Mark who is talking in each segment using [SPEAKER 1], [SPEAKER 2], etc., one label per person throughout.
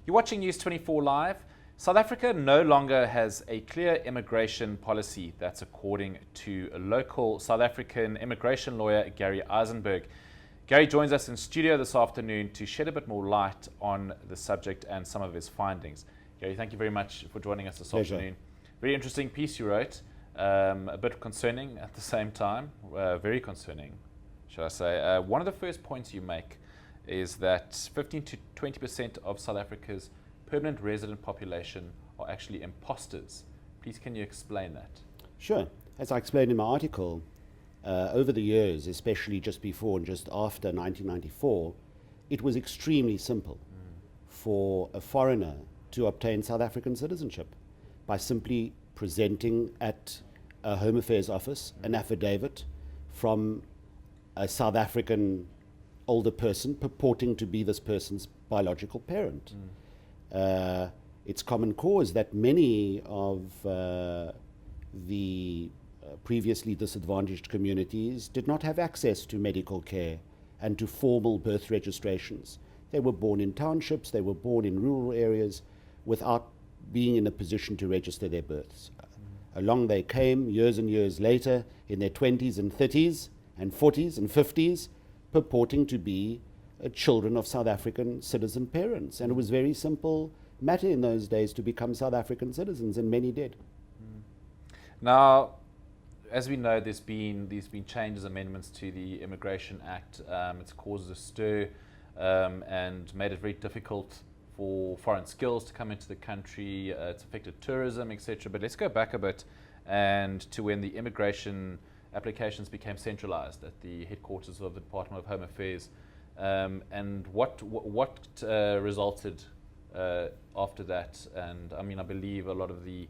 [SPEAKER 1] You're watching News 24 Live. South Africa no longer has a clear immigration policy. That's according to a local South African immigration lawyer, Gary Eisenberg. Gary joins us in studio this afternoon to shed a bit more light on the subject and some of his findings. Gary, thank you very much for joining us this afternoon. Very interesting piece you wrote, a bit concerning at the same time, very concerning, should I say. One of the first points you make is that 15 to 20% of South Africa's permanent resident population are actually imposters. Please, can you explain that?
[SPEAKER 2] Sure. As I explained in my article, over the years, especially just before and just after 1994, it was extremely simple for a foreigner to obtain South African citizenship by simply presenting at a Home Affairs office an affidavit from a South African older person purporting to be this person's biological parent. It's common cause that many of the previously disadvantaged communities did not have access to medical care and to formal birth registrations. They were born in townships, they were born in rural areas without being in a position to register their births. Along they came years and years later in their 20s and 30s and 40s and 50s, purporting to be children of South African citizen parents. And it was a very simple matter in those days to become South African citizens, and many did.
[SPEAKER 1] Now, as we know, there's been changes, amendments to the Immigration Act. It's caused a stir and made it very difficult for foreign skills to come into the country. It's affected tourism, etc. But let's go back a bit and to when the immigration applications became centralized at the headquarters of the Department of Home Affairs, and what resulted after that. And I mean, I believe a lot of the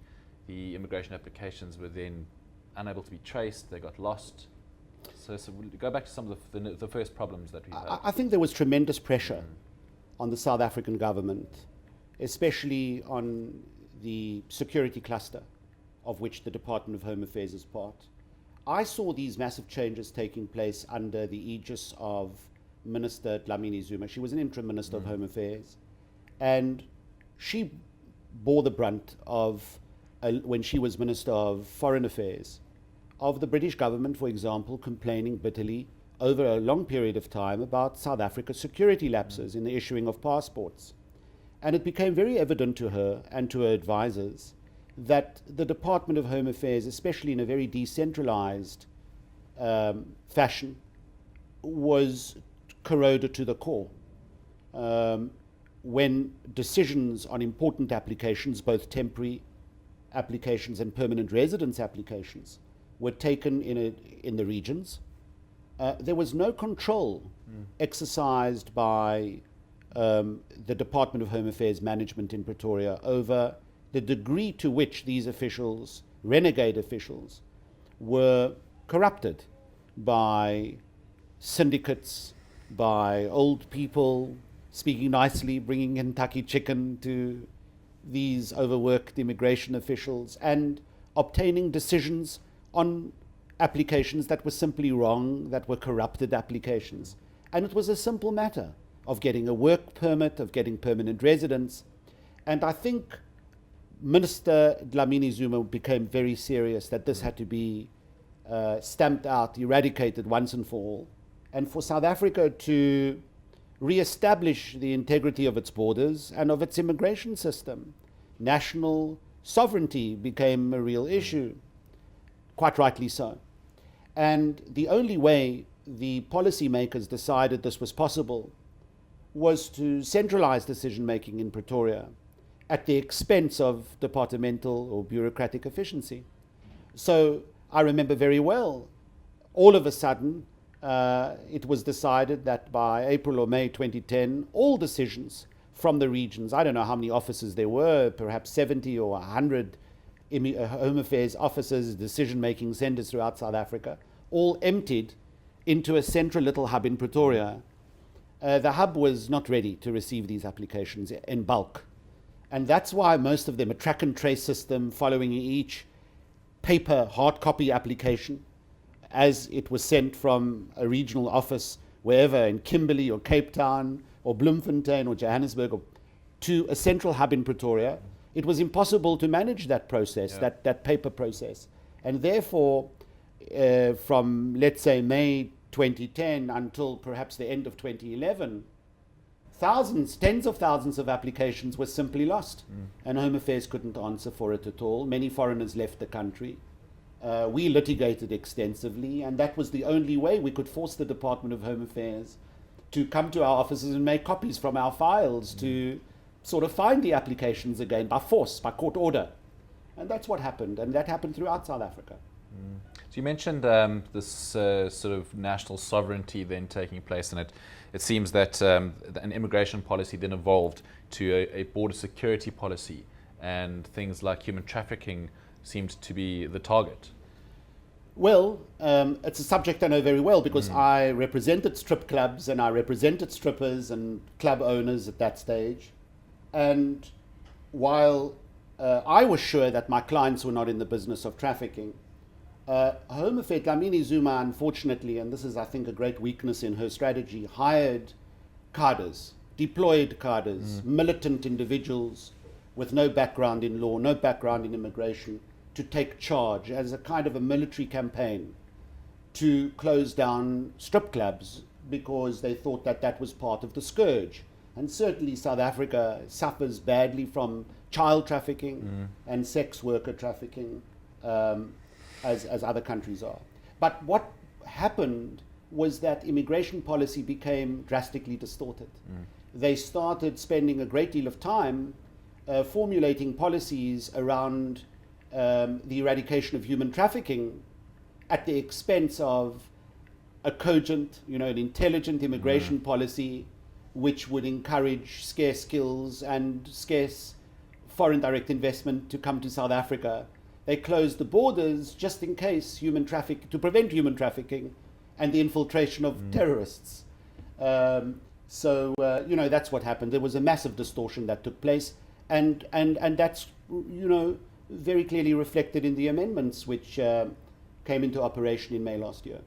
[SPEAKER 1] immigration applications were then unable to be traced, they got lost. So we'll go back to some of the first problems that we had.
[SPEAKER 2] I think there was tremendous pressure on the South African government, especially on the security cluster, of which the Department of Home Affairs is part. I saw these massive changes taking place under the aegis of Minister Dlamini Zuma. She was an interim Minister of Home Affairs, and she bore the brunt of, when she was Minister of Foreign Affairs, of the British government, for example, complaining bitterly over a long period of time about South Africa's security lapses in the issuing of passports. And it became very evident to her and to her advisors that the Department of Home Affairs, especially in a very decentralized fashion, was corroded to the core. When decisions on important applications, both temporary applications and permanent residence applications, were taken in the regions, there was no control exercised by the Department of Home Affairs management in Pretoria over the degree to which these officials, renegade officials, were corrupted by syndicates, by old people speaking nicely, bringing Kentucky chicken to these overworked immigration officials, and obtaining decisions on applications that were simply wrong, that were corrupted applications. And it was a simple matter of getting a work permit, of getting permanent residence. And I think Minister Dlamini Zuma became very serious that this had to be stamped out, eradicated once and for all. And for South Africa to re-establish the integrity of its borders and of its immigration system. National sovereignty became a real issue, quite rightly so. And the only way the policymakers decided this was possible was to centralize decision-making in Pretoria at the expense of departmental or bureaucratic efficiency. So I remember very well, all of a sudden, it was decided that by April or May 2010, all decisions from the regions, I don't know how many offices there were, perhaps 70 or 100 Home Affairs offices, decision-making centers throughout South Africa, all emptied into a central little hub in Pretoria. The hub was not ready to receive these applications in bulk. And that's why most of them, a track and trace system following each paper hard copy application as it was sent from a regional office wherever in Kimberley or Cape Town or Bloemfontein or Johannesburg or to a central hub in Pretoria, it was impossible to manage that process, that paper process. And therefore, from, let's say, May 2010 until perhaps the end of 2011, tens of thousands of applications were simply lost. And Home Affairs couldn't answer for it at all. Many foreigners left the country. We litigated extensively, and that was the only way we could force the Department of Home Affairs to come to our offices and make copies from our files to sort of find the applications again by force, by court order. And that's what happened, and that happened throughout South Africa.
[SPEAKER 1] So you mentioned this sort of national sovereignty then taking place, and it seems that an immigration policy then evolved to a border security policy, and things like human trafficking seemed to be the target.
[SPEAKER 2] Well, it's a subject I know very well because I represented strip clubs and I represented strippers and club owners at that stage. And while I was sure that my clients were not in the business of trafficking, Home Affairs, Dlamini Zuma, unfortunately, and this is, I think, a great weakness in her strategy, hired cadres, deployed cadres, militant individuals with no background in law, no background in immigration, to take charge as a kind of a military campaign to close down strip clubs because they thought that that was part of the scourge. And certainly South Africa suffers badly from child trafficking and sex worker trafficking, as other countries are. But what happened was that immigration policy became drastically distorted. They started spending a great deal of time formulating policies around the eradication of human trafficking at the expense of a cogent, an intelligent immigration policy which would encourage scarce skills and scarce foreign direct investment to come to South Africa. They closed the borders just in case to prevent human trafficking and the infiltration of terrorists. So that's what happened. There was a massive distortion that took place, and that's very clearly reflected in the amendments which came into operation in May last year.